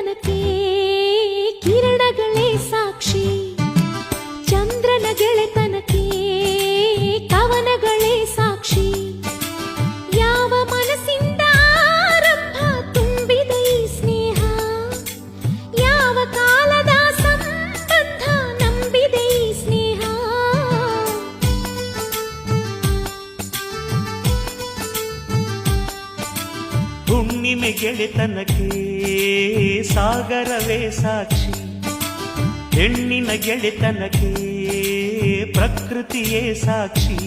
ಗೆಳೆತನಕ್ಕೆ ಕಿರಣಗಳೇ ಸಾಕ್ಷಿ, ಚಂದ್ರನ ಗೆಳೆತನಕ್ಕೆ ಕವನಗಳೇ ಸಾಕ್ಷಿ. ಯಾವ ಮನಸ್ಸಿಂದ ಆರಂಭ ತುಂಬಿದ ಈ ಸ್ನೇಹ, ಯಾವ ಕಾಲದ ಸಂಬಂಧ ನಂಬಿದೆ ಈ ಸ್ನೇಹ. ಹುಣ್ಣಿಮೆ ಗೆಳೆತನಕ್ಕೆ ಸಾಗರವೇ ಸಾಕ್ಷಿ, ಹೆಣ್ಣಿನ ಗೆಳೆತನಕ್ಕೆ ಪ್ರಕೃತಿಯೇ ಸಾಕ್ಷಿ.